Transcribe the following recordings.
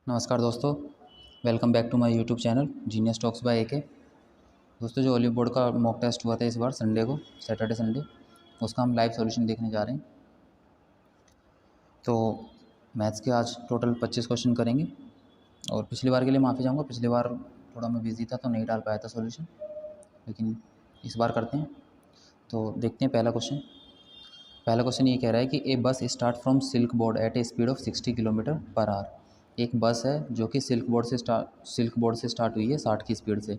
नमस्कार दोस्तों, welcome back to my YouTube channel genius talks by AK. दोस्तों, जो ओलिव बोर्ड का मॉक टेस्ट हुआ था इस बार संडे को, सैटरडे संडे, उसका हम लाइव सॉल्यूशन देखने जा रहे हैं। तो मैथ्स के आज टोटल 25 क्वेश्चन करेंगे। और पिछली बार के लिए माफ़ी चाहूँगा, पिछली बार थोड़ा मैं बिजी था तो नहीं डाल पाया था सॉल्यूशन, लेकिन इस बार करते हैं। तो देखते हैं पहला क्वेश्चन ये कह रहा है कि a bus start from Silk Board at a speed of 60 kilometre per hour. एक बस है जो कि सिल्क बोर्ड से स्टार्ट हुई है 60 की स्पीड से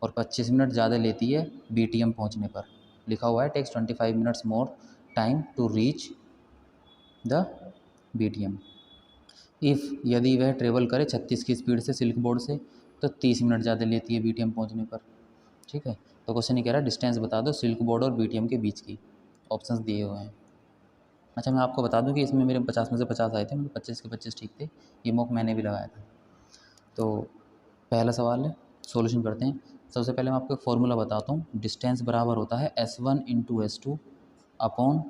और 25 मिनट ज़्यादा लेती है बीटीएम पहुंचने पर। लिखा हुआ है takes 25 minutes more time to reach the BTM. If यदि वह ट्रेवल करे 36 की स्पीड से सिल्क बोर्ड से तो 30 मिनट ज़्यादा लेती है बीटीएम पहुंचने पर। ठीक है, तो क्वेश्चन ये कह रहा है डिस्टेंस बता दो सिल्क बोर्ड और बीटीएम के बीच की। ऑप्शंस दिए हुए हैं। अच्छा, मैं आपको बता दूं कि इसमें मेरे 50 में से 50 आए थे, मतलब 25 के 25 ठीक थे। ये मॉक मैंने भी लगाया था। तो पहला सवाल है, सॉल्यूशन करते हैं। सबसे पहले मैं आपको एक फॉर्मूला बताता हूँ। डिस्टेंस बराबर होता है S1 into S2 upon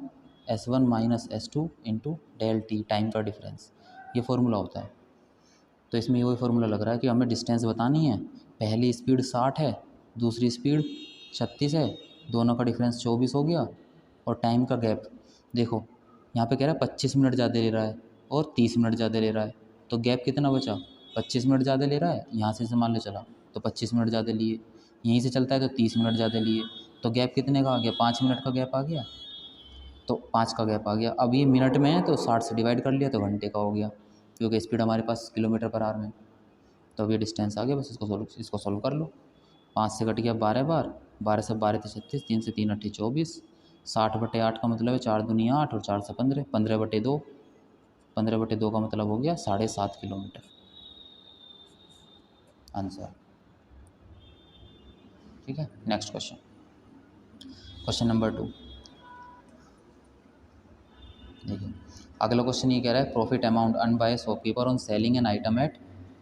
S1 minus S2 into del t, time का डिफरेंस। ये फार्मूला होता है। तो इसमें वही फार्मूला लग रहा है कि हमें डिस्टेंस बतानी है। पहली स्पीड 60 है, दूसरी स्पीड 36 है, दोनों का डिफरेंस 24 हो गया। और टाइम का गैप देखो, यहाँ पे कह रहा है 25 मिनट ज़्यादा ले रहा है और 30 मिनट ज़्यादा ले रहा है, तो गैप कितना बचा? 25 मिनट ज़्यादा ले रहा है, यहाँ से मान लो चला तो 25 मिनट ज़्यादा लिए, यहीं से चलता है तो 30 मिनट ज़्यादा लिए, तो गैप कितने का आ गया? 5 मिनट का गैप आ गया। तो 5 का गैप आ गया। अब ये मिनट में है तो 60 से डिवाइड कर लिया तो घंटे का हो गया, क्योंकि स्पीड हमारे पास किलोमीटर पर आवर में। तो अब ये डिस्टेंस आ गया, बस इसको सोल्व कर लो। 5 से कट गया 12 बार, 12 से 12 थे 36, 3 से 3 8 24, 60/8 का मतलब है 4 दूनी 8 और 4 से 15, 15/2, 15/2 का मतलब हो गया 7.5 किलोमीटर आंसर। ठीक है, नेक्स्ट क्वेश्चन नंबर 2। देखिए, अगला क्वेश्चन ये कह रहा है profit amount earn by shopkeeper on selling an item at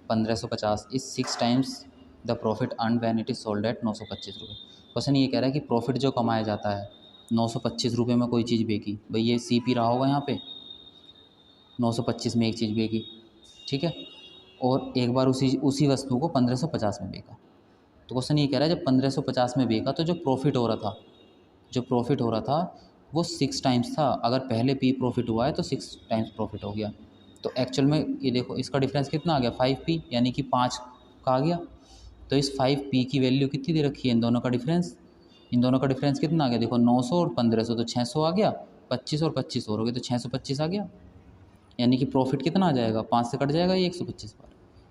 1550 is 6 times the profit earn when it is sold at 925 रुपये। क्वेश्चन ये कह रहा है कि प्रॉफिट जो कमाया जाता है 925 रुपये में कोई चीज़ बेची, भाई ये CP रहा होगा यहाँ पे, 925 में एक चीज़ बेची, ठीक है, और एक बार उसी वस्तु को 1550 में बेचा। तो क्वेश्चन ये कह रहा है जब 1550 में बेचा तो जो प्रॉफिट हो रहा था वो 6 टाइम्स था। अगर पहले P प्रॉफिट हुआ है तो 6 टाइम्स प्रॉफिट हो गया। तो एक्चुअल में ये देखो, इसका डिफरेंस कितना आ गया? 5P, यानी कि 5 का आ गया। तो इस 5P की वैल्यू कितनी दे रखी है? इन दोनों का डिफरेंस कितना आ गया? देखो, 900 और 1500 तो 600 आ गया, 25 और 25 और हो गए तो 625 आ गया। यानी कि प्रॉफिट कितना आ जाएगा? 5 से कट जाएगा ये 125 बार,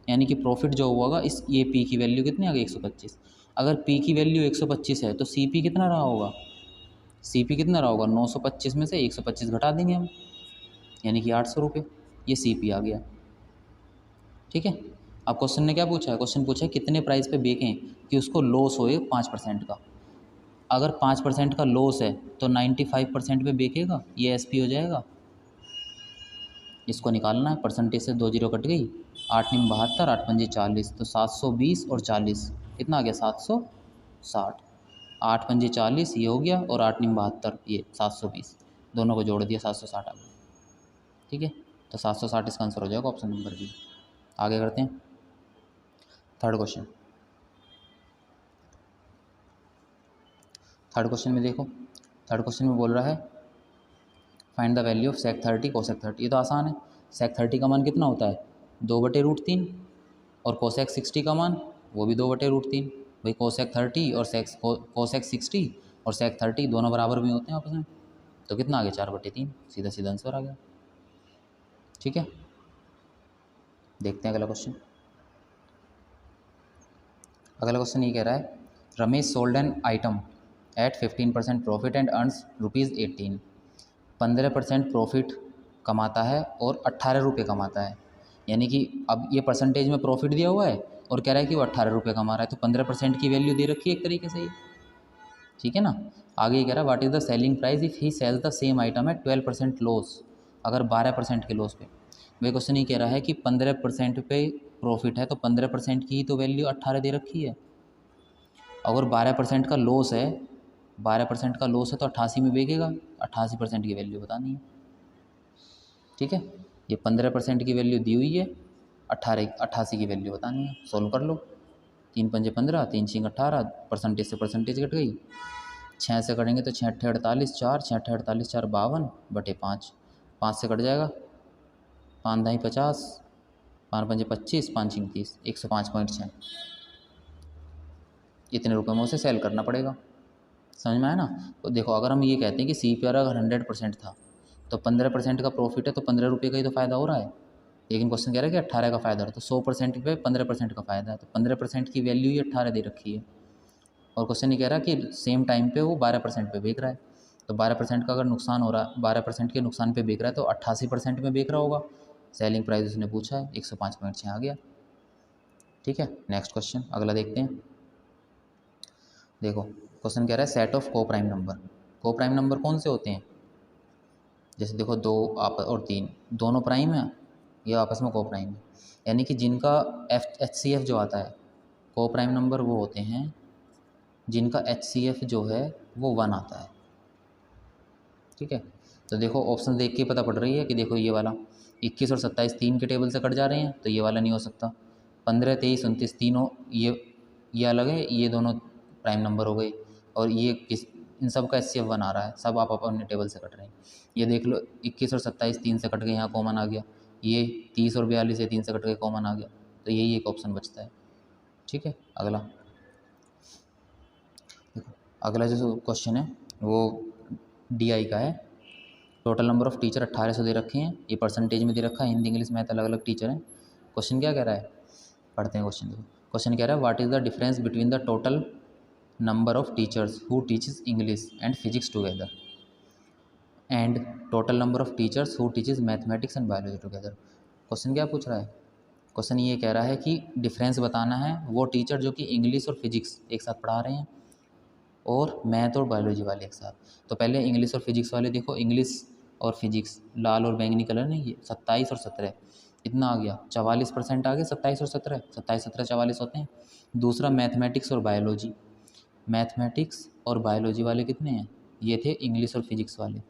यानी कि प्रॉफिट जो होगा इस ये P की वैल्यू कितनी आ गई? 125। अगर P की वैल्यू 125 है तो CP कितना रहा होगा? CP कितना रहा होगा? 925 में से 125 घटा देंगे हम, यानी कि 800 रुपये। ये CP आ गया। ठीक है, अब क्वेश्चन ने क्या पूछा है? क्वेश्चन पूछा है कितने प्राइस पे बेचें कि उसको लॉस होए 5% का। अगर 5% का लॉस है तो 95% पे बेचेगा, ये SP हो जाएगा। इसको निकालना है, परसेंटेज से 2 जीरो कट गई, 8 निम 72, 8 पंजे 40, तो 720 और 40 कितना आ गया? 760। 8 पंजे 40 ये हो गया और 8 निम 72 ये 720, दोनों को जोड़ दिया 760 आ गया। ठीक है, तो 760 इसका आंसर हो जाएगा, ऑप्शन नंबर बी। आगे करते हैं थर्ड क्वेश्चन में देखो, थर्ड क्वेश्चन में बोल रहा है find the value of sec 30 cosec 30। ये तो आसान है। sec 30 का मान कितना होता है? 2/√3, और cosec 60 का मान वो भी 2/√3। भाई cosec 30 और cosec 60 और sec 30 दोनों बराबर भी होते हैं आपस में, तो कितना आ गया? 4/3, सीधा सीधा आंसर आ गया। ठीक है, देखते हैं अगला क्वेश्चन। अगला क्वेश्चन ये कह रहा है Ramesh sold an item at 15% profit and earns ₹18। 15% profit कमाता है और 18 रुपये कमाता है, यानी कि अब ये परसेंटेज में प्रॉफिट दिया हुआ है और कह रहा है कि वो 18 रुपये कमा रहा है, तो 15% की वैल्यू दे रखी है एक तरीके से ये। ठीक है ना। आगे ये कह रहा है what is the selling price if he sells the same item at 12% loss. अगर 12% के लॉस पे, वही क्वेश्चन ये कह रहा है कि 15% पे प्रॉफिट है तो 15% की ही तो वैल्यू 18 दे रखी है। अगर 12% का लॉस है, 12% का लॉस है तो 88 में बिकेगा, 88% की वैल्यू बतानी है। ठीक है, ये 15% की वैल्यू दी हुई है 88 की वैल्यू बतानी है। सोल्व कर लो। 3 पंजे 15, 3 छींग 18, परसेंटेज से परसेंटेज कट गई। 6 से कटेंगे तो 6 अट्ठे 48, 4 6 अट्ठे 48, 4 52 बटे 5, 5 से कट जाएगा, 5 दाई 50, 5 पंजे 25, 5 छींग 30, 105.6। इतने रुपये में उसे सेल करना पड़ेगा। समझ में आया ना। तो देखो, अगर हम ये कहते हैं कि CPR अगर 100% था तो 15% का प्रॉफिट है, तो 15 रुपये का ही तो फ़ायदा हो रहा है। लेकिन क्वेश्चन कह रहा है कि 18 का फ़ायदा हो रहा है, तो 100% पे 15% का फ़ायदा है, तो 15% की वैल्यू ही 18 दे रखी है। और क्वेश्चन ये कह रहा है कि सेम टाइम पे वो 12% पे बेच रहा है, तो 12% का अगर नुकसान हो रहा है, 12% के नुकसान पे बेच रहा है, तो 88% में बेच रहा होगा। सेलिंग प्राइस उसने पूछा है, 105.6 आ गया। ठीक है, नेक्स्ट क्वेश्चन अगला देखते हैं। देखो, क्वेश्चन कह रहा है सेट ऑफ को प्राइम नंबर। को प्राइम नंबर कौन से होते हैं? जैसे देखो, 2 आपस और 3 दोनों प्राइम है, ये आपस में को प्राइम है, यानी कि जिनका HCF जो आता है, को प्राइम नंबर वो होते हैं जिनका HCF जो है वो 1 आता है। ठीक है, तो देखो ऑप्शन देख के पता पड़ रही है कि देखो ये वाला 21 और 27 3 के टेबल से कट जा रहे हैं, तो ये वाला नहीं हो सकता। 15 23 29 तीनों ये अलग है, ये दोनों प्राइम नंबर हो गए, और ये इन सब का HCF 1 आ रहा है, सब आप अपने टेबल से कट रहे हैं। ये देख लो, 21 और 27 3 से कट गए, यहाँ कॉमन आ गया। ये 30 और 42 है, 3 से कट गए, कॉमन आ गया, तो यही एक ऑप्शन बचता है। ठीक है, अगला देखो, अगला जो क्वेश्चन है वो DI का है। टोटल नंबर ऑफ़ टीचर 1800 दे रखे हैं, ये परसेंटेज में दे रखा है। हिंदी इंग्लिश मैथ अलग अलग टीचर हैं। क्वेश्चन क्या कह रहा है, पढ़ते हैं क्वेश्चन। देखो, क्वेश्चन कह रहा है what is the difference between the total number of teachers who teaches English and physics together and total number of teachers who teaches mathematics and biology together. Question क्या पूछ रहा है? क्वेश्चन ये कह रहा है कि डिफरेंस बताना है वो टीचर जो कि इंग्लिश और फिजिक्स एक साथ पढ़ा रहे हैं, और मैथ और बायोलॉजी वाले एक साथ। तो पहले इंग्लिश और फिजिक्स वाले देखो, इंग्लिश और फिजिक्स लाल और बैंगनी कलर नहीं, ये 27 और 17 इतना आ गया, 44% आ गया। 27 और 17, 27 17 44 होते हैं। दूसरा मैथमेटिक्स और बायोलॉजी, मैथमेटिक्स और बायोलॉजी वाले कितने हैं? ये थे इंग्लिश और फिजिक्स वाले।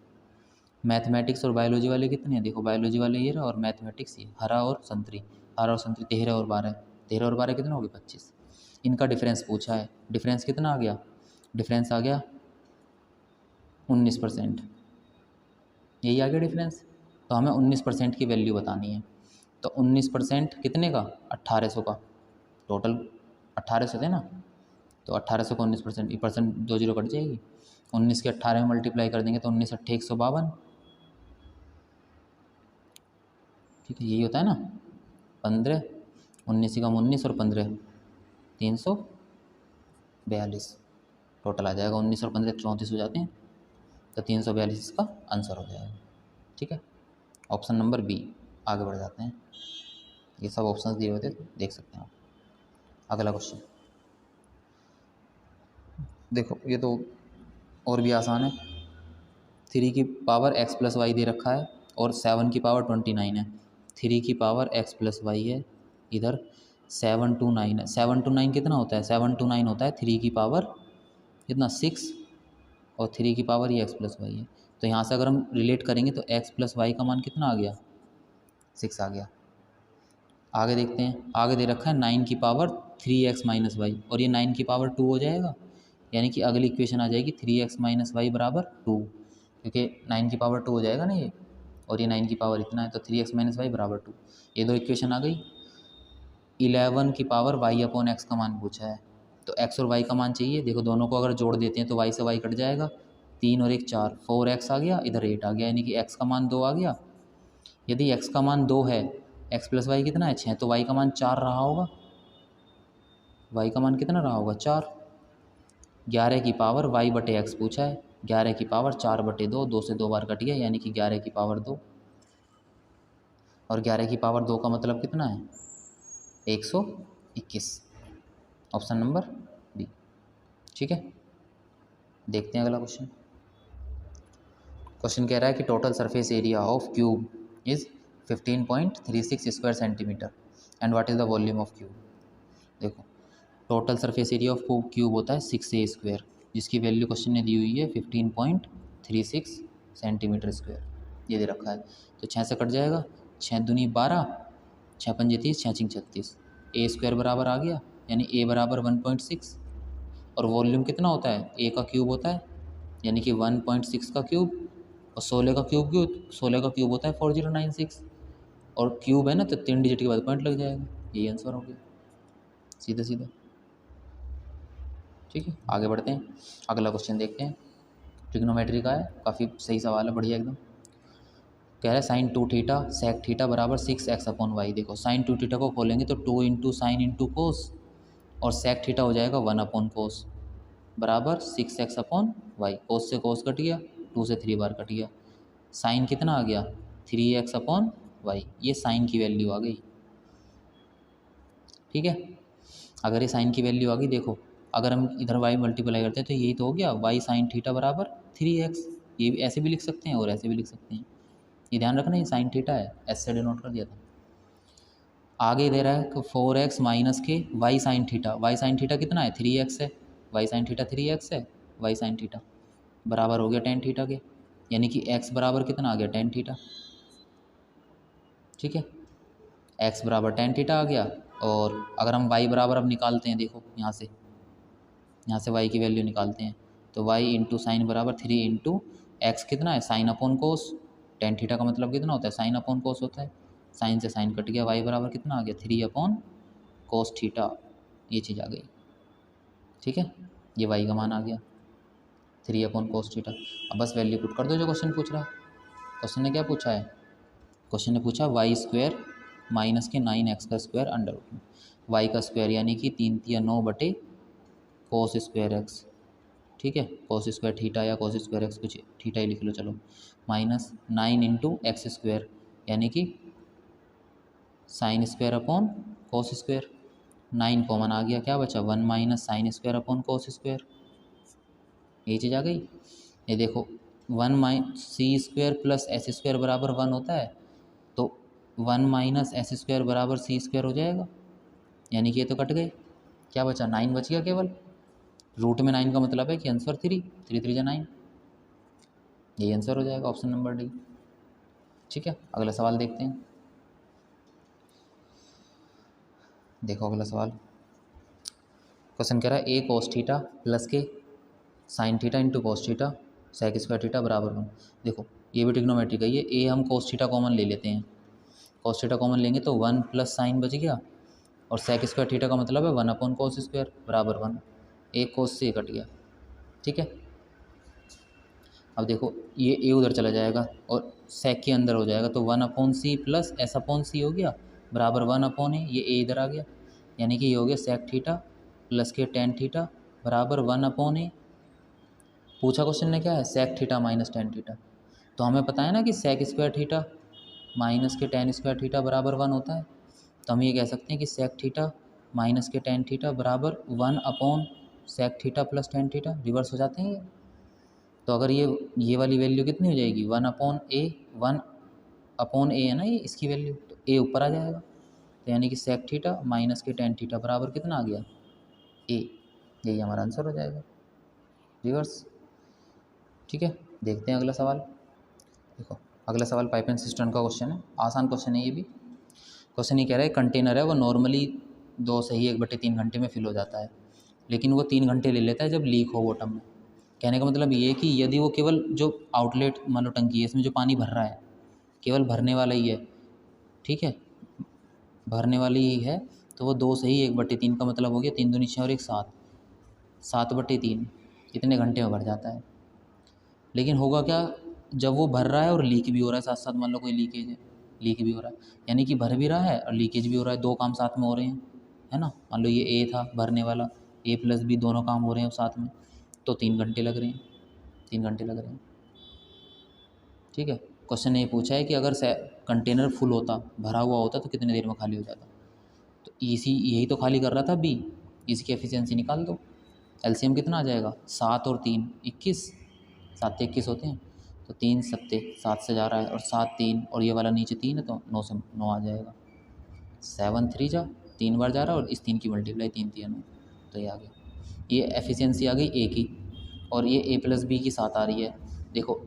मैथमेटिक्स और बायोलॉजी वाले कितने हैं? देखो, बायोलॉजी वाले ये रहा, और मैथमेटिक्स ये हरा और संतरी, हरा और संतरी 13 और 12, 13 और 12 कितने हो गए? 25। इनका डिफरेंस पूछा है, डिफरेंस कितना आ गया? डिफरेंस आ गया 19%। यही आ गया डिफरेंस। तो हमें 19% की वैल्यू बतानी है। तो 19% कितने का? 1800 का। टोटल 1800 थे ना, तो 1800 का 19%, ये परसेंट 2 जीरो कट जाएगी। 19 के 18 में मल्टीप्लाई कर देंगे तो 19 अट्ठे 152। ठीक है, यही होता है ना। 15 19 कम 19 और 15 342, टोटल आ जाएगा 19 और 15 34 हो जाते हैं, तो 342 इसका आंसर हो जाएगा। ठीक है, ऑप्शन नंबर बी। आगे बढ़ जाते हैं, ये सब ऑप्शंस दिए हुए थे, देख सकते हैं आप। अगला क्वेश्चन देखो, ये तो और भी आसान है। 3 की power x plus why they रखा है, और 7 की पावर 29 है। 3 की पावर x प्लस वाई है, इधर 7 to 9 है। 7 to 9 कितना होता है? 7 to 9 होता है 3 की पावर कितना? 6, और 3 की पावर ये x प्लस वाई है। तो यहाँ से अगर हम रिलेट करेंगे तो x प्लस वाई का मान कितना आ गया? 6 आ गया। आगे देखते हैं, आगे दे रखा है 9 की पावर 3x माइनस वाई, और ये 9 की पावर 2 हो जाएगा, यानी कि अगली इक्वेशन आ जाएगी 3x माइनस वाई बराबर 2, क्योंकि 9 की पावर 2 हो जाएगा ना ये, और ये 9 की पावर इतना है, तो 3x माइनस वाई बराबर 2। ये दो इक्वेशन आ गई। 11 की पावर y अपॉन एक्स का मान पूछा है, तो x और y का मान चाहिए। देखो, दोनों को अगर जोड़ देते हैं तो y से y कट जाएगा, 3 और 1 4, 4x आ गया, इधर 8 आ गया, यानी कि x का मान 2 आ गया। यदि x का मान 2 है, x प्लस वाई कितना है? 6, तो y का मान 4 रहा होगा। y का मान कितना रहा होगा? 4। 11 की पावर y बटे एक्स पूछा है, 11 की पावर 4 बटे 2, 2 से 2 बार कट गया, यानी कि 11 की पावर 2, और 11 की पावर 2 का मतलब कितना है? 121। Option number B. ठीक है, देखते हैं अगला क्वेश्चन। क्वेश्चन कह रहा है कि total surface area of cube is 15.36 square centimetre and what is the volume of cube. देखो, total surface area of cube होता है 6a स्क्वायर, जिसकी वैल्यू क्वेश्चन ने दी हुई है 15.36 सेंटीमीटर स्क्वायर, ये दे रखा है। तो 6 से कट जाएगा, 6 दूनी 12, 6 पंजे 30, 6 छिंग 36, ए स्क्वायर बराबर आ गया, यानी ए बराबर 1.6। और वॉल्यूम कितना होता है, ए का क्यूब होता है, यानी कि 1.6 का क्यूब, और 16 का क्यूब 16 का क्यूब होता है 4096, और क्यूब है ना तो 3 डिजिट के बाद पॉइंट लग जाएगा। यही आंसर हो गया, सीधा सीधा। ठीक है, आगे बढ़ते हैं, अगला क्वेश्चन देखते हैं। ट्रिग्नोमेट्री का है, काफ़ी सही सवाल है, बढ़िया एकदम। कह रहा है साइन 2 थीटा सेक थीटा बराबर 6x/y। देखो साइन 2 थीटा को खोलेंगे तो 2 इंटू साइन इंटू कोस, और सेक थीटा हो जाएगा 1/कोस बराबर 6x/y। कोस से कोस कट गया, 2 से 3 बार कट गया, साइन कितना आ गया 3x/y। ये साइन की वैल्यू आ गई। ठीक है, अगर ये साइन की वैल्यू आ गई, देखो अगर हम इधर y मल्टीप्लाई करते हैं तो यही तो हो गया y साइन थीटा बराबर 3x। ये भी ऐसे भी लिख सकते हैं और ऐसे भी लिख सकते हैं, ये ध्यान रखना ये साइन थीटा है, एस से डिनोट कर दिया था। आगे दे रहा है कि 4x माइनस के y साइन थीटा कितना है 3x है, y साइन थीटा 3x है, y साइन थीटा बराबर हो गया टेन थीटा के, यानी कि x बराबर कितना आ गया टेन थीटा। ठीक है, x बराबर टेन थीटा आ गया। और अगर हम y बराबर अब निकालते हैं, देखो यहाँ से y की वैल्यू निकालते हैं, तो y इंटू साइन बराबर 3 इंटू एक्स कितना है साइन अपॉन कोस, टेन थीटा का मतलब कितना होता है साइन अपॉन कोस होता है, साइन से साइन कट गया, y बराबर कितना आ गया 3/कोस थीटा, ये चीज़ आ गई। ठीक है, ये y का मान आ गया 3/कोस थीटा। अब बस वैल्यू पुट कर दो जो क्वेश्चन पूछ रहा है। क्वेश्चन ने क्या पूछा है, क्वेश्चन ने पूछा वाई स्क्वायर माइनस के 9x का स्क्वायर अंडर रूट में, वाई का स्क्वायर यानी कि 3 तिया 9 बटे कोस स्क्वायर एक्स। ठीक है, कोस स्क्वायर थीटा या कोस स्क्वायर एक्स, कुछ थीटा ही लिख लो चलो, माइनस 9 इंटू एक्स स्क्वायर यानी कि sine square upon cos square. 9 common आ गया, क्या बचा 1 minus sine square upon cos square, ये चीज़ आ गई। ये देखो 1 minus c square plus s square बराबर 1 होता है, तो 1 माइनस एस स्क्वायर बराबर सी स्क्वायर हो जाएगा, यानी कि ये तो कट गए, क्या बचा 9 बच गया केवल। रूट में 9 का मतलब है कि आंसर 3 3 9, यही आंसर हो जाएगा ऑप्शन नंबर डी। ठीक है, अगला सवाल देखते हैं। देखो अगला सवाल, क्वेश्चन कह रहा है a cos theta plus K sine theta into cos theta sec square theta बराबर 1। देखो ये भी ट्रिग्नोमेट्री का ही है, ए हम कोस थीटा कॉमन ले लेते हैं, कोस थीटा कॉमन लेंगे तो 1 प्लस साइन बच गया, और सेक स्क्वायर थीटा का मतलब है 1/कोस स्क्वायर बराबर 1, एक कोस से कट गया। ठीक है, अब देखो ये ए उधर चला जाएगा और सेक के अंदर हो जाएगा, तो 1/c प्लस s/c हो गया बराबर 1/a, ये ए इधर आ गया, यानी कि ये हो गया सेक थीटा प्लस के टेन थीटा बराबर 1/a। पूछा क्वेश्चन ने क्या है sec theta minus tan theta, तो हमें पता है ना कि सेक स्क्वायर थीटा माइनस के टेन स्क्वायर थीटा बराबर 1 होता है, तो हम ये कह सकते हैं कि सेक थीटा माइनस के टेन थीटा बराबर 1 sec theta plus tan theta, reverse हो जाते हैं ये। तो अगर ये वाली वैल्यू कितनी हो जाएगी 1/a है ना ये इसकी वैल्यू, तो ए ऊपर आ जाएगा, तो यानी कि सेक थीटा माइनस के टेन थीटा बराबर कितना आ गया ए, यही हमारा आंसर हो जाएगा रिवर्स। ठीक है, देखते हैं अगला सवाल। देखो अगला सवाल पाइप एंड सिस्टम का क्वेश्चन है, आसान क्वेश्चन है ये भी। क्वेश्चन ये कह रहा है कंटेनर है वो नॉर्मली 2 से ही 1/3 घंटे में फिल हो जाता है, लेकिन वो 3 घंटे ले लेता है जब लीक हो बॉटम में। कहने का मतलब ये है कि यदि वो केवल जो आउटलेट मान लो टंकी है इसमें जो पानी भर रहा है केवल भरने वाला ही है, ठीक है भरने वाली ही है, तो वो 2 से ही 1/3 का मतलब हो गया 3 दूनी 6 और 1 7, 7/3 इतने घंटे में भर जाता है। लेकिन होगा क्या जब वो भर रहा है और लीक भी हो रहा है साथ साथ, मान लो कोई लीकेज है लीक भी हो रहा है, यानी कि भर भी रहा है और लीकेज भी हो रहा है, 2 काम साथ में हो रहे हैं, है ना। मान लो ये ए था भरने वाला, ए प्लस बी दोनों काम हो रहे हैं साथ में, तो 3 घंटे लग रहे हैं, 3 घंटे लग रहे हैं। ठीक है, क्वेश्चन ने ये पूछा है कि अगर कंटेनर फुल होता भरा हुआ होता तो कितने देर में खाली हो जाता, तो यही तो खाली कर रहा था बी, इसकी एफिशिएंसी निकाल दो। एलसीएम कितना आ जाएगा 7 और 3 21, 7 से 21 होते हैं, तो 3 सत्ते 7 से जा रहा है और 7 3 और ये वाला नीचे 3 है तो 9 से 9 आ जाएगा, 7 3 जा 3 बार जा रहा है और इस 3 की मल्टीप्लाई 3 3 9, तो ये आ गया। ये एफिशिएंसी आ गई ए की, और ये ए प्लस बी की 7 आ रही है। देखो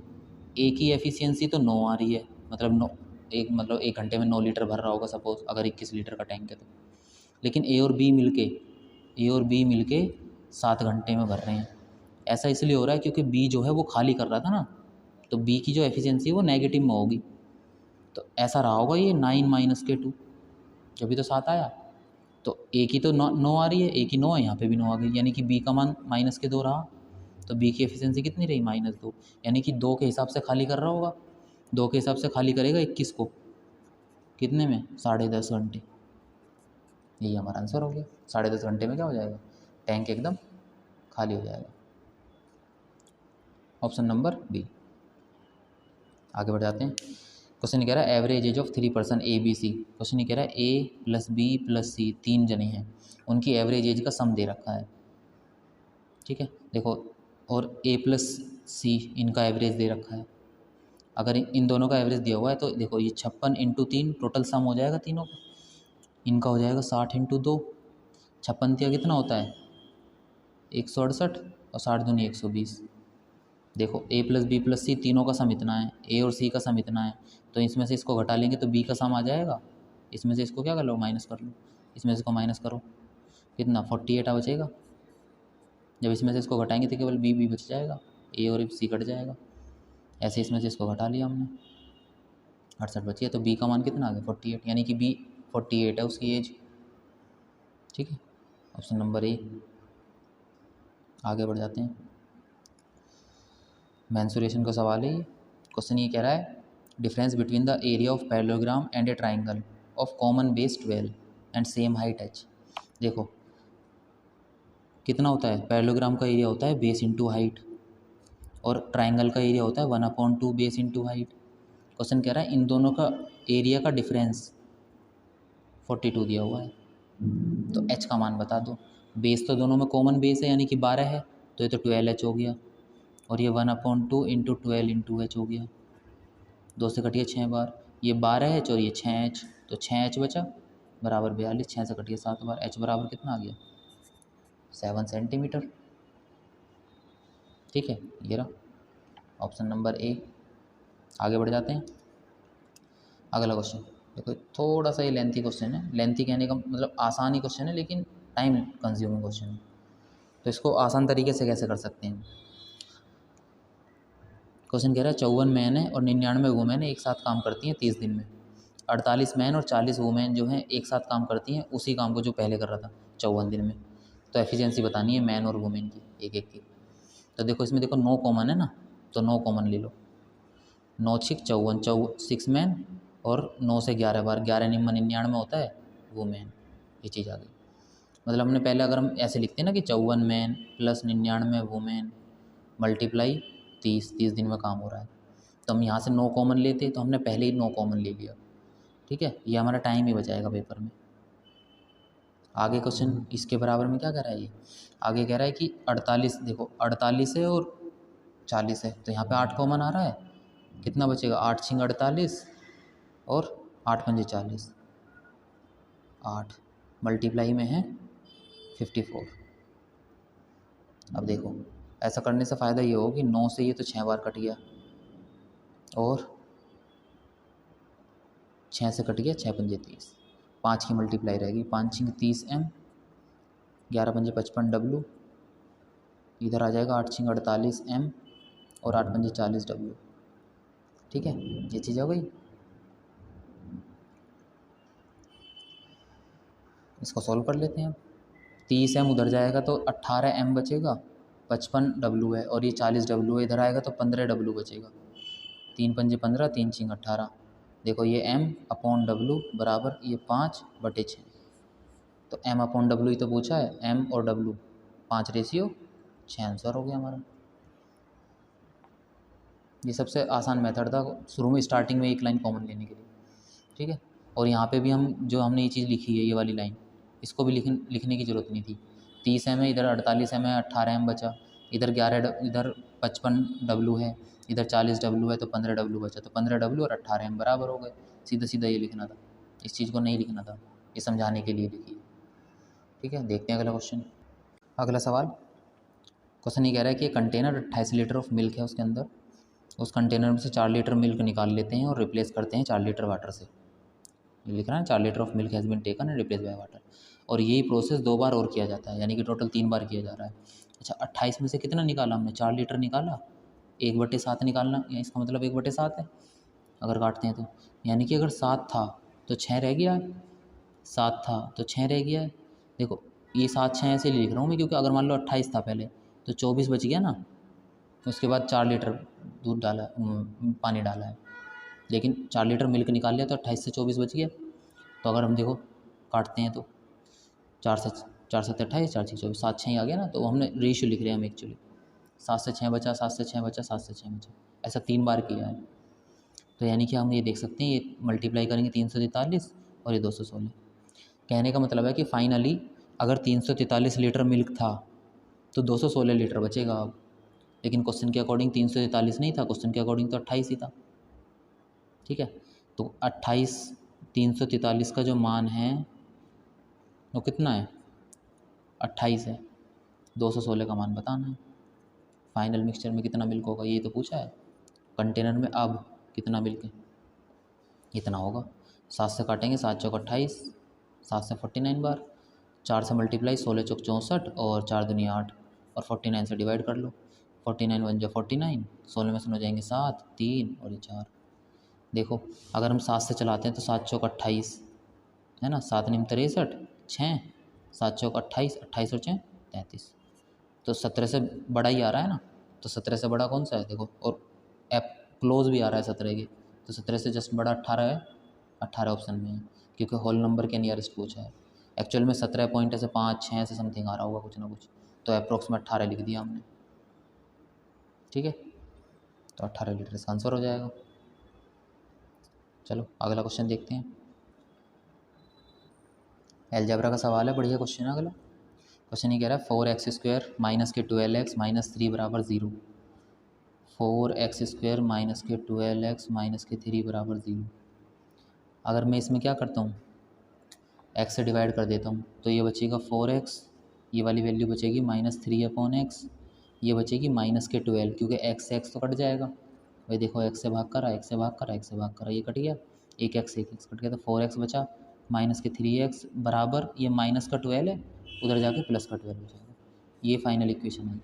ए की एफिशिएंसी तो 9 आ रही है, मतलब मतलब 1 घंटे में 9 लीटर भर रहा होगा सपोज़, अगर 21 लीटर का टैंक है तो। लेकिन ए और बी मिलके 7 घंटे में भर रहे हैं। ऐसा इसलिए हो रहा है क्योंकि बी जो है वो खाली कर रहा था ना, तो बी की जो एफिशिएंसी है वो नेगेटिव में होगी। तो ऐसा रहा होगा ये 9 - के 2, जब भी तो 7 आया। तो ए की तो 9 आ रही है, ए की 9 है, यहाँ पे भी 9 आ गई, यानी कि बी का मान -के 2 रहा। तो बी की एफिशिएंसी कितनी रही? -2, यानी कि 2 के हिसाब से खाली कर रहा होगा। 2 के हिसाब से खाली करेगा 21 को, कितने में? 10.5 घंटे। यही हमारा आंसर हो गया। 10.5 घंटे में क्या हो जाएगा? टैंक एकदम खाली हो जाएगा। Option number B. आगे बढ़ जाते हैं। क्वेश्चन कह रहा है average age of 3 person A B C. Question कह रहा है A plus B plus C 3 जने हैं, उनकी एवरेज एज का सम दे रखा है। ठीक है, देखो, और ए प्लस सी इनका एवरेज दे रखा है। अगर इन दोनों का एवरेज दिया हुआ है तो देखो ये 56 × 3 टोटल सम हो जाएगा तीनों का, इनका हो जाएगा 60 × 2। 56 कितना होता है? 168, और 60 दूनी 120। देखो ए प्लस बी प्लस सी तीनों का सम इतना है, ए और सी का सम इतना है, तो इसमें से इसको घटा लेंगे तो बी का सम आ जाएगा। इसमें से इसको क्या कर लो? माइनस कर लो। इसमें से इसको माइनस करो, कितना? 48 बचेगा। जब इसमें से इसको घटाएंगे तो केवल बी बच जाएगा, ए और सी कट जाएगा। ऐसे इसमें से इसको घटा लिया हमने, 68 बची है, तो बी का मान कितना आ गया? 48, यानी कि बी 48 है उसकी एज। ठीक है, ऑप्शन नंबर ए। आगे बढ़ जाते हैं। मैंसुरेशन का सवाल है ये। क्वेश्चन ये कह रहा है difference between the area of parallelogram and A triangle of common base 12 and same height h। देखो कितना होता है? पैरेललोग्राम का एरिया होता है बेस इंटू हाइट, और ट्राइंगल का एरिया होता है 1/2 बेस इंटू हाइट। क्वेश्चन कह रहा है इन दोनों का एरिया का डिफरेंस 42 दिया हुआ है, तो h का मान बता दो। बेस तो दोनों में कॉमन बेस है, यानी कि 12 है, तो ये तो 12h हो गया, और ये 1/2 इंटू 12 इंटू h हो गया। 2 से कटिए 6 बार, ये 12h और ये 6h, तो 6h बचा बराबर 42। 6 से कटिए 7 बार, h बराबर कितना आ गया? 7 सेंटीमीटर। ठीक है, ये रहा ऑप्शन नंबर ए। आगे बढ़ जाते हैं। अगला क्वेश्चन देखो, थोड़ा सा ये लेंथी क्वेश्चन है। लेंथी कहने का मतलब आसान ही क्वेश्चन है, लेकिन टाइम कंज्यूमिंग क्वेश्चन है, तो इसको आसान तरीके से कैसे कर सकते हैं। क्वेश्चन कह रहा है 54 मैन है और 99 वुमेन एक साथ काम करती हैं 30 दिन में। 48 मैन और 40 वुमेन जो हैं एक साथ काम करती हैं उसी काम को जो पहले कर रहा था 54 दिन में। तो एफिशिएंसी बतानी है मैन और वुमेन की, एक एक की। तो देखो इसमें देखो 9 कॉमन है ना, तो 9 कॉमन ले लो। 9 6 54, 6 मैन, और 9 से 11 बार, 11 निम्न 99 होता है वुमेन। ये चीज़ आ गई। मतलब हमने पहले अगर हम ऐसे लिखते हैं ना कि 54 मैन प्लस 99 वुमेन मल्टीप्लाई 30 दिन में काम हो रहा है, तो हम यहाँ से 9 कॉमन लेते, तो हमने पहले ही 9 कॉमन ले लिया। ठीक है, ये हमारा टाइम ही बचाएगा पेपर में। आगे क्वेश्चन इसके बराबर में क्या कह रहा है ये? आगे कह रहा है कि 48, देखो 48 है और 40 है, तो यहाँ पे 8 कॉमन आ रहा है, कितना बचेगा? 8 6 48 और 8 5 40, 8 मल्टीप्लाई में है 54। अब देखो ऐसा करने से फ़ायदा ये हो कि 9 से ये तो 6 बार कट गया, और 6 से कट गया 6 5 30, 5 की मल्टीप्लाई रहेगी, 5 6 30 m, 11 5 55 w, इधर आ जाएगा 8 6 48 m और 8 5 40 w। ठीक है, ये चीज़ हो गई। इसको सॉल्व कर लेते हैं। 30 m उधर जाएगा तो 18 m बचेगा, 55 w है, और ये 40 w है, इधर आएगा तो 15 w बचेगा। 3 5 15, 3 6 18। देखो ये m/w बराबर ये 5/6, तो m/w ही तो पूछा है, m और w 5:6 आंसर हो गया हमारा। ये सबसे आसान मेथड था शुरू में, स्टार्टिंग में एक लाइन कॉमन लेने के लिए। ठीक है, और यहाँ पे भी हम जो हमने ये चीज़ लिखी है, ये वाली लाइन, इसको भी लिखने की ज़रूरत नहीं थी। 30 m है, इधर 48 m है, 18 m बचा, इधर 11, इधर 55 w है, इधर 40 w है, तो 15 w बचा, तो 15 w और 18 m बराबर हो गए। सीधा सीधा ये लिखना था, इस चीज़ को नहीं लिखना था, ये समझाने के लिए लिखी। ठीक है, देखते हैं अगला क्वेश्चन। अगला सवाल, क्वेश्चन ये कह रहा है कि कंटेनर 28 लीटर ऑफ मिल्क है, उसके अंदर उस कंटेनर में से 4 लीटर मिल्क निकाल लेते हैं और रिप्लेस करते हैं 4 लीटर वाटर से। ये लिख रहा है 4 litre of milk has been taken and replace by water. और यही प्रोसेस 2 बार और किया जाता है, यानी कि टोटल 3 बार किया जा रहा है। अच्छा, 28 में से कितना निकाला हमने? 4 लीटर निकाला, 1/7 निकालना, या इसका मतलब 1/7 है अगर काटते हैं तो। यानी कि अगर 7 था तो 6 रह गया है, 7 था तो 6 रह गया है। देखो ये 7 6 ऐसे लिख रहा हूँ मैं, क्योंकि अगर मान लो 28 था पहले तो 24 बच गया ना, उसके बाद 4 लीटर दूध डाला, पानी डाला है, लेकिन 4 लीटर मिल्क निकाल लिया तो 28 से 24 बच गया। तो अगर हम देखो काटते हैं तो 4 से 28, 4 6 24, 7 6 ही आ गया ना। तो हमने रेशियो लिख रहे हैं हम एक्चुअली, 7 से 6 बचा, 7 से 6 बचा, 7 से 6 बचा, ऐसा 3 बार किया है। तो यानी कि हम ये देख सकते हैं, ये मल्टीप्लाई करेंगे 343 और ये 216। कहने का मतलब है कि फाइनली अगर 343 लीटर मिल्क था तो 216 लीटर बचेगा अब। लेकिन क्वेश्चन के अकॉर्डिंग 343 नहीं था, क्वेश्चन के अकॉर्डिंग तो 28 ही था। ठीक है, तो 28 343 का जो मान है वो कितना है? 28 है। 216 का मान बताना है। फाइनल मिक्सचर में कितना मिल्क होगा ये तो पूछा है। कंटेनर में अब कितना मिल्क है? इतना होगा। 7 से काटेंगे, 7 चौक 28, 7 से 49 बार, 4 से मल्टीप्लाई, 16 चौक 64 और 4 दुनिया 8, और 49 से डिवाइड कर लो। 49 1 जो 49, 16 में से हो जाएंगे 7, 3 और ये 4। देखो अगर हम 7 से चलाते हैं तो 7 चौक 28 है ना, 7 निम 63, 6, 7 चौक 28, 28 और 6 33। तो 17 से बड़ा ही आ रहा है ना, तो 17 से बड़ा कौन सा है? देखो, और एप क्लोज भी आ रहा है 17 के, तो 17 से जस्ट बड़ा 18 है, 18 ऑप्शन में है, क्योंकि होल नंबर के नियरेस्ट पूछा है। एक्चुअल में 17 पॉइंट ऐसे 5 6 से समथिंग आ रहा होगा कुछ ना कुछ, तो अप्रोक्स में 18 लिख दिया हमने। ठीक है, तो 18 लीटर इसका आंसर हो जाएगा। चलो अगला क्वेश्चन देखते हैं। एलजेब्रा का सवाल है, बढ़िया क्वेश्चन है अगला। क्वेश्चन ये कह रहा है 4x² माइनस के 12x माइनस 3 बराबर 0। 4x² माइनस के 12x माइनस के 3 बराबर 0। अगर मैं इसमें क्या करता हूँ, x से डिवाइड कर देता हूँ, तो ये बचेगा 4x, ये वाली वैल्यू बचेगी -3/x, ये बचेगी माइनस के 12, क्योंकि x से x तो कट जाएगा भाई। देखो x से भाग करा, x से भाग करा, x से भाग करा, ये कट गया, एक x कट गया, तो 4x बचा, माइनस के 3x बराबर ये माइनस का 12 है, उधर जाके प्लस का 12 हो जाएगा। ये फाइनल इक्वेशन है।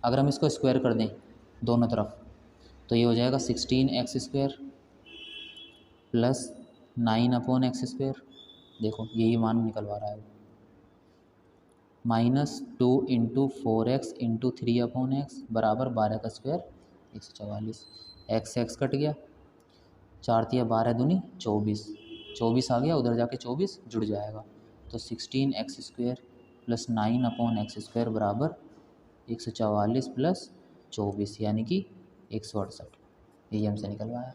अगर हम इसको स्क्वायर कर दें दोनों तरफ, तो ये हो जाएगा 16x² प्लस 9/x²। देखो यही मान निकलवा रहा है, -2 × 4x × 3/x बराबर 12 का स्क्वायर 144। x कट गया, 4 तिया 12 दूनी 24, 24 आ गया, उधर जाके 24 जुड़ जाएगा, तो 16x² प्लस 9/x² बराबर 144 प्लस 24, यानी कि 168। यही हमसे निकलवाया।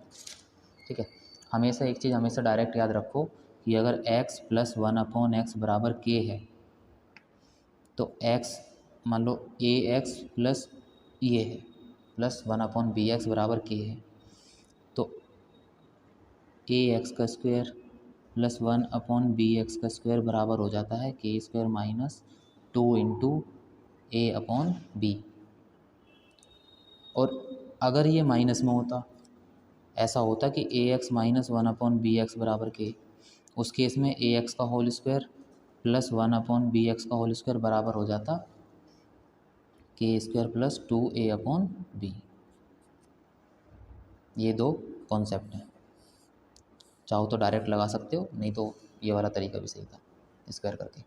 ठीक है, हमेशा एक चीज़ हमेशा डायरेक्ट याद रखो कि अगर x + 1/x बराबर k है, तो x मान लो ax प्लस ये है प्लस 1/bx बराबर k है, तो ax का स्क्वायर प्लस 1/bx का स्क्वायर बराबर हो जाता है k² माइनस 2 × a/b। और अगर ये माइनस में होता, ऐसा होता कि ax माइनस 1/bx बराबर k, उस केस में ax का होल स्क्वायर प्लस 1/bx का होल स्क्वायर बराबर हो जाता k² प्लस 2a/b। ये दो कॉन्सेप्ट हैं, चाहो तो डायरेक्ट लगा सकते हो, नहीं तो ये वाला तरीका भी सही था स्क्वायर करके।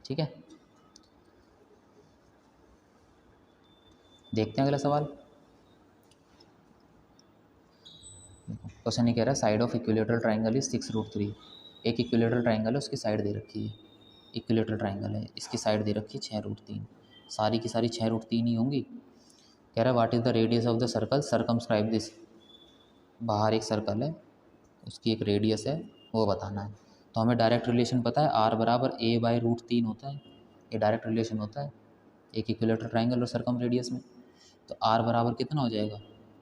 ठीक है, देखते हैं अगला सवाल। क्वेश्चन ये कह रहा है side of equilateral triangle is 6√3। एक इक्विलेटरल ट्राइंगल है, उसकी साइड दे रखी है, इक्विलेटरल ट्राइंगल है, इसकी साइड दे रखी है 6√3, सारी की सारी 6√3 ही होंगी। कह रहा है what is the radius of the circle circumscribe this. बाहर एक सर्कल है, उसकी एक रेडियस है, वो बताना है। तो हमें डायरेक्ट रिलेशन पता है, r बराबर a/√3 होता है, ये डायरेक्ट रिलेशन होता है एक इक्विलेटरल ट्राइंगल और सर्कम रेडियस में। तो r बराबर कितना हो जाएगा,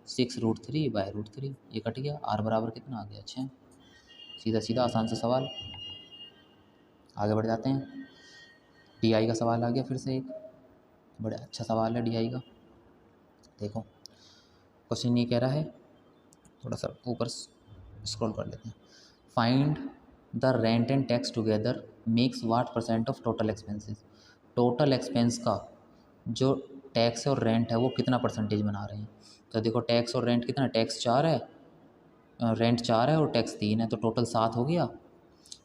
6√3/√3, ये कट गया, r बराबर कितना आ गया, 6। सीधा सीधा आसान सा सवाल। आगे बढ़ जाते हैं। डी का सवाल आ गया फिर से एक, बड़ा अच्छा सवाल है डी का। देखो क्वेश्चन ये कह रहा है, थोड़ा सा ऊपर स्क्रॉल कर लेते हैं। Find the rent and tax together makes what percent of total expenses. Total expense का जो टैक्स और रेंट है वो कितना परसेंटेज बना रहे हैं। तो देखो टैक्स और रेंट कितना, टैक्स 4 है, रेंट 4 है और टैक्स 3 है, तो टोटल 7 हो गया।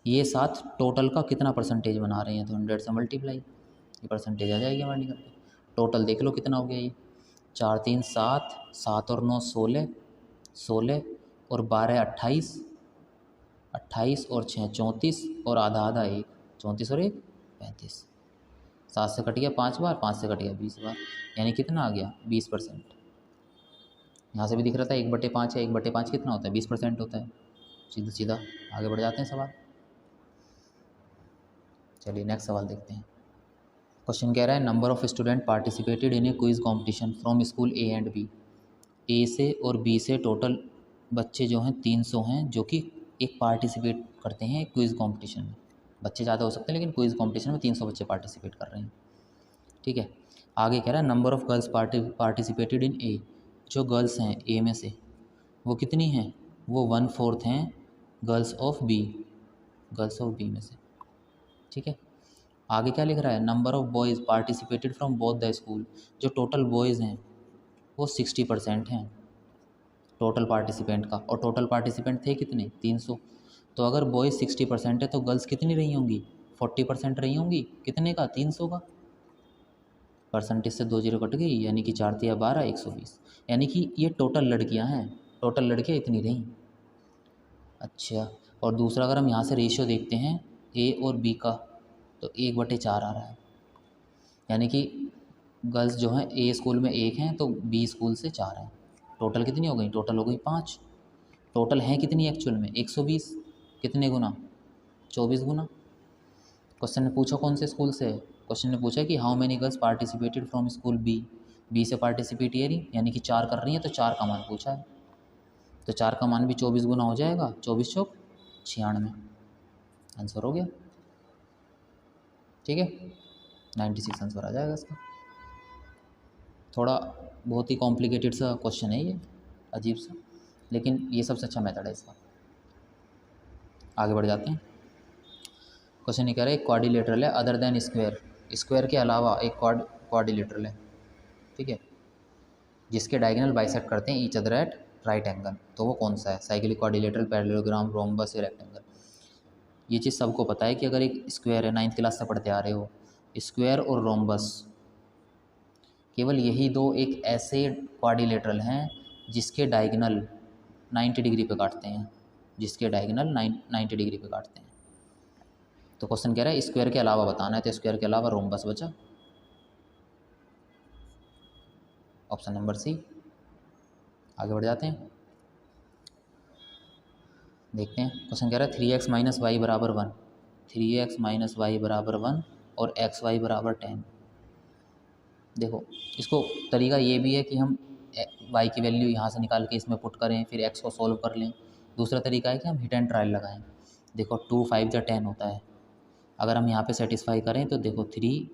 ये 7 टोटल का कितना परसेंटेज बना रहे हैं, तो 100 से मल्टीप्लाई, ये परसेंटेज आ जाएगी हमारी निकल के। टोटल देख लो कितना हो गया, ये 4 3 7, 7 और 9 16, 16 और 12 28, 28 और 6 34 और आधा आधा 1, 34 और 1 35, 7 से कट गया 5 बार, 5 से कट गया 20 बार, यानी कितना आ गया 20%। यहाँ से भी दिख रहा था 1/5 है, 1/5 कितना होता है 20% होता है। सीधा सीधा आगे बढ़ जाते हैं सवाल। चलिए नेक्स्ट सवाल देखते हैं। क्वेश्चन कह रहा है number of student participated in a quiz competition from school A and B. A से और बी से टोटल बच्चे जो हैं 300 हैं, जो कि एक पार्टिसिपेट करते हैं क्विज कॉम्पिटिशन में। बच्चे ज़्यादा हो सकते हैं लेकिन क्विज कॉम्पिटिशन में 300 बच्चे पार्टिसिपेट कर रहे हैं। ठीक है, आगे कह रहा है number of girls participated in A. जो गर्ल्स हैं ए में से वो कितनी हैं, वो 1/4 हैं girls of B, girls of B में से। ठीक है, आगे क्या लिख रहा है, number of boys participated from both the school. जो टोटल बॉयज़ हैं वो 60% हैं टोटल पार्टिसिपेंट का, और टोटल पार्टिसिपेंट थे कितने 300। तो अगर बॉयज़ 60% है तो गर्ल्स कितनी रही होंगी 40% रही होंगी, कितने का 300 का। परसेंटेज से 2 जीरो कट गई, यानी कि 4 तिया 12 120, यानी कि ये टोटल लड़कियां हैं, टोटल लड़कियां इतनी रहीं। अच्छा, और दूसरा अगर हम यहाँ से रेशियो देखते हैं ए और बी का, तो 1/4 आ रहा है, यानी कि गर्ल्स जो हैं ए स्कूल में 1 हैं तो बी स्कूल से 4 हैं। टोटल कितनी हो गई, टोटल हो गई 5। टोटल हैं कितनी एक्चुअल में 120, कितने गुना 24 गुना। क्वेश्चन ने पूछा कौन से स्कूल से है, क्वेश्चन ने पूछा कि how many girls participated from school B. B से पार्टिसिपेट ये रही, यानी कि 4 कर रही हैं, तो 4 का मान पूछा है, तो 4 का मान भी 24 गुना हो जाएगा, 24 चौक 96, आंसर हो गया। ठीक है, 96 आंसर आ जाएगा इसका। थोड़ा बहुत ही कॉम्प्लिकेटेड सा क्वेश्चन है ये, अजीब सा, लेकिन ये सबसे अच्छा मेथड है इसका। आगे बढ़ जाते हैं। क्वेश्चन ये कह रहा है एक क्वाड्रिलेटरल है अदर देन स्क्वायर, स्क्वायर के अलावा एक क्वाड्रिलेटरल है, ठीक है, जिसके डायगोनल बाइसेक्ट करते हैं each other at right angle. तो वो कौन सा है, साइक्लिक क्वाड्रिलेटरल, पैरेललोग्राम, रोम्बस या रेक्टेंगल। ये चीज़ सबको पता है कि अगर एक स्क्वायर है, 9th क्लास से पढ़ते आ रहे हो, स्क्वायर और रोम्बस, केवल यही दो एक ऐसे क्वाड्रिलेटरल हैं जिसके डायगोनल 90 डिग्री पे काटते हैं, जिसके डायगोनल 90 डिग्री पे काटते हैं। तो क्वेश्चन कह रहा है स्क्वायर के अलावा बताना है, तो स्क्वायर के अलावा रोम्बस बचा, ऑप्शन नंबर सी। आगे बढ़ जाते हैं, देखते हैं। क्वेश्चन कह रहा है 3x - y = 1, 3x - y = 1 और xy = 10। देखो इसको तरीका ये भी है कि हम y की वैल्यू यहाँ से निकाल के इसमें पुट करें, फिर x को सॉल्व कर लें। दूसरा तरीका है कि हम हिट एंड ट्रायल लगाएं। देखो 2 5 × 10 होता है, अगर हम यहाँ पे सेटिस्फाई करें तो देखो 3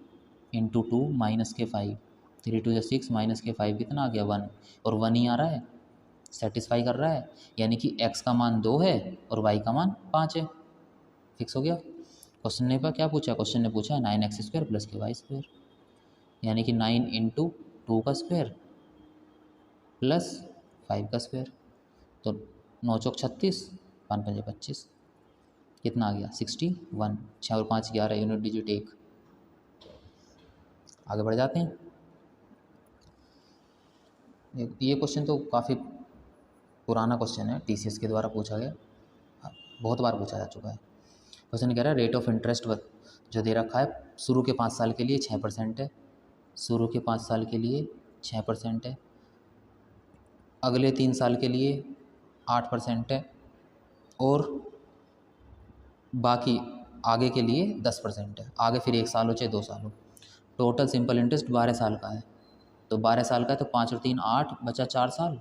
× 2 - 5, 3 2 6 - 5 कितना आ गया 1, और 1 ही आ रहा है, सेटिस्फाई कर रहा है, यानी कि x का मान 2 है और y का मान 5 है, फिक्स हो गया। क्वेश्चन ने क्या पूछा, क्वेश्चन ने पूछा 9x² + ky², यानी कि 9 × 2 का स्क्वायर प्लस 5 का स्क्वायर, तो 9 चौक 36, 5 पंजे 25, कितना आ गया 61। 6 और 5 11, यूनिट डिजिट 1। आगे बढ़ जाते हैं। ये क्वेश्चन तो काफ़ी पुराना क्वेश्चन है, TCS के द्वारा पूछा गया, बहुत बार पूछा जा चुका है। क्वेश्चन कह रहा है रेट ऑफ इंटरेस्ट जो दे रखा है, शुरू के 5 साल के लिए 6% है, शुरू के 5 साल के लिए 6% है, अगले 3 साल के लिए 8% है, और बाकी आगे के लिए 10% है। आगे फिर 1 साल हो चाहे 2 साल हो। टोटल सिंपल इंटरेस्ट 12 साल का है, तो 12 साल का है तो 5 और 3 8, बचा 4 साल,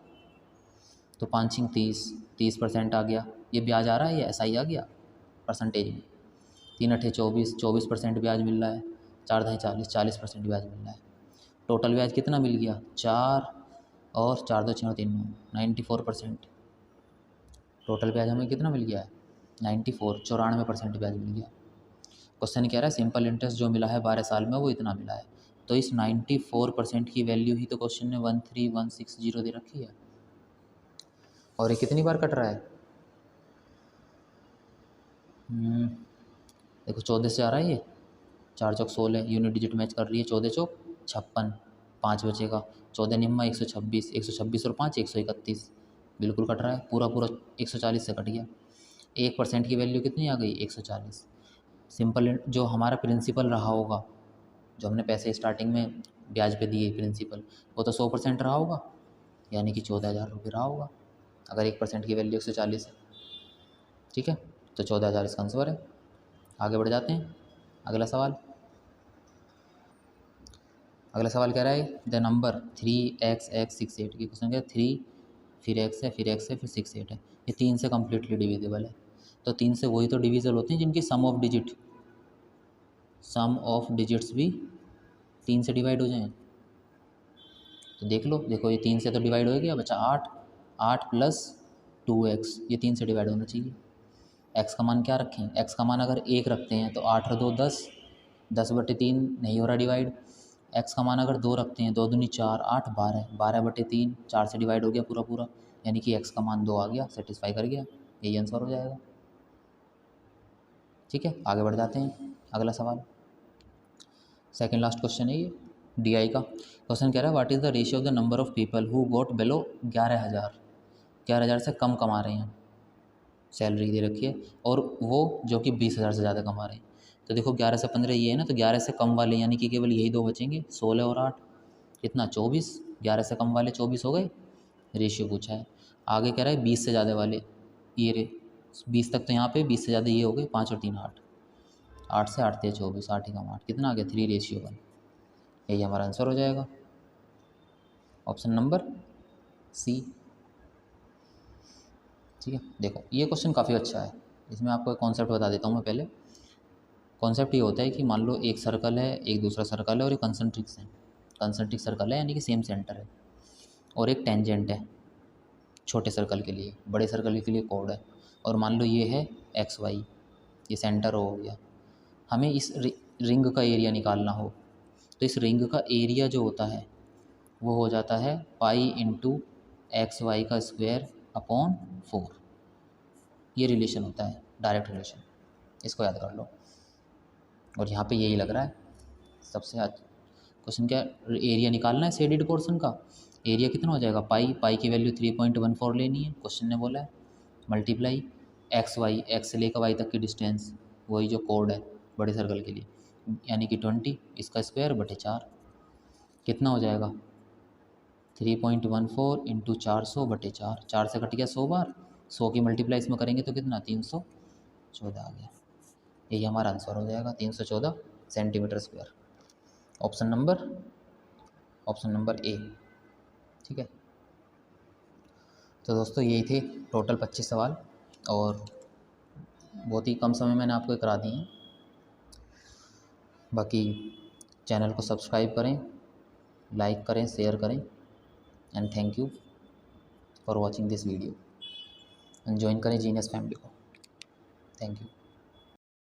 तो 5 × 30, 30% आ गया। ये ब्याज आ रहा है, ये SI आ गया परसेंटेज में। 3 × 8 24, 24% ब्याज मिल रहा है, 4 × 2 40, 40% ब्याज मिल रहा है। टोटल ब्याज कितना मिल गया 4, और 4 2 6 और 3 9, 94%। टोटल ब्याज हमें कितना मिल गया है? 94% ब्याज मिल गया। क्वेश्चन कह रहा है सिंपल इंटरेस्ट जो मिला है 12 साल में वो इतना मिला है। तो इस 94% की वैल्यू ही तो क्वेश्चन ने 13160 दे रखी है। और ये कितनी बार कट रहा है? देखो 14 से आ रहा है ये, 4 चौक 16, यूनिट डिजिट मैच कर रही है, 14 चौक 56, 5 बचेगा, 14 निम्मा 126, 126 और 5 131, बिल्कुल कट रहा है, पूरा पूरा 140 से कट गया। 1% की वैल्यू कितनी आ गई? 140। सिंपल जो हमारा प्रिंसिपल रहा होगा, जो हमने पैसे स्टार्टिंग में ब्याज पे दिए प्रिंसिपल, वो तो 100% रहा होगा, यानी कि 14,000 रुपये रहा होगा, अगर 1% की वैल्यू 140 है। ठीक है, तो 14,000 इसका आंसर है। आगे बढ़ जाते हैं, अगला सवाल। अगला सवाल कह रहा है द नंबर 3x(x)(68) की क्वेश्चन क्या है? 3 फिर x है फिर x है फिर 6 8 है, ये 3 से कम्प्लीटली डिविजिबल है। तो 3 से वही तो डिविजल होते हैं जिनकी सम ऑफ डिजिट्स भी 3 से डिवाइड हो जाएं। तो देख लो, देखो ये 3 से तो डिवाइड हो गया, बचा 8, 8 प्लस 2x, ये 3 से डिवाइड होना चाहिए। x का मान क्या रखें? x का मान अगर 1 रखते हैं तो 8 और 2 10, 10/3 नहीं हो रहा डिवाइड। x का मान अगर 2 रखते हैं, 2 दूनी 4, 8 12, 12/3 4 से डिवाइड हो गया पूरा पूरा, यानी कि x का मान 2 आ गया, सेटिस्फाई कर गया, यही आंसर हो जाएगा। ठीक है, आगे बढ़ जाते हैं, अगला सवाल। सेकंड लास्ट क्वेश्चन है ये DI का। क्वेश्चन कह रहा है what is the ratio of the number of people who got below 11,000, 11,000 से कम कमा रहे हैं, सैलरी दे रखी है, और वो जो कि 20,000 से ज़्यादा कमा रहे हैं। तो देखो 11 से 15 ये है ना, तो 11 से कम वाले यानी कि केवल यही दो बचेंगे, 16 और 8, कितना 24, 11 से कम वाले 24 हो गए, रेशियो पूछा है। आगे कह रहा है 20 से ज़्यादा वाले, ये 20 तक तो यहाँ पे, 20 से ज़्यादा ये हो गए, 5 और 3 8, 8 से 8 थे 24, 8 ही कम 8, कितना आ गया 3:1, यही हमारा आंसर हो जाएगा, ऑप्शन नंबर सी। ठीक है, देखो ये क्वेश्चन काफ़ी अच्छा है, इसमें आपको एक कॉन्सेप्ट बता देता हूँ मैं पहले। कॉन्सेप्ट ये होता है कि मान लो एक सर्कल है, एक दूसरा सर्कल है और एक कंसंट्रिक्स है। कंसंट्रिक सर्कल है यानी कि सेम सेंटर है, और एक टेंजेंट है छोटे सर्कल के लिए, बड़े सर्कल के लिए कोड है, और मान लो ये है XY, ये सेंटर हो गया। हमें इस रिंग का एरिया निकालना हो, तो इस रिंग का एरिया जो होता है वो हो जाता है पाई इंटू XY का स्क्वायर अपॉन 4, ये रिलेशन होता है, डायरेक्ट रिलेशन, इसको याद कर लो। और यहाँ पे यही लग रहा है सबसे आज क्वेश्चन क्या, एरिया निकालना है शेडेड पोर्शन का। एरिया कितना हो जाएगा? पाई की वैल्यू 3.14 लेनी है, क्वेश्चन ने बोला है, मल्टीप्लाई XY, X से लेकर Y तक की डिस्टेंस, वही जो कोड है बड़े सर्कल के लिए, यानी कि 20, इसका स्क्वायर बटे 4, कितना हो जाएगा 3.14 इंटू 400/4, 4 से कट गया 100 बार, 100 की मल्टीप्लाई इसमें करेंगे तो कितना 314 आ गया, यही हमारा आंसर हो जाएगा 314 centimetre square, option number A. ठीक है, तो दोस्तों यही थे टोटल 25 सवाल, और बहुत ही कम समय मैंने आपको करा दिए हैं। बाकी चैनल को सब्सक्राइब करें, लाइक करें, शेयर करें, and thank you for watching this video, and join करें जीनियस फैमिली को। Thank you.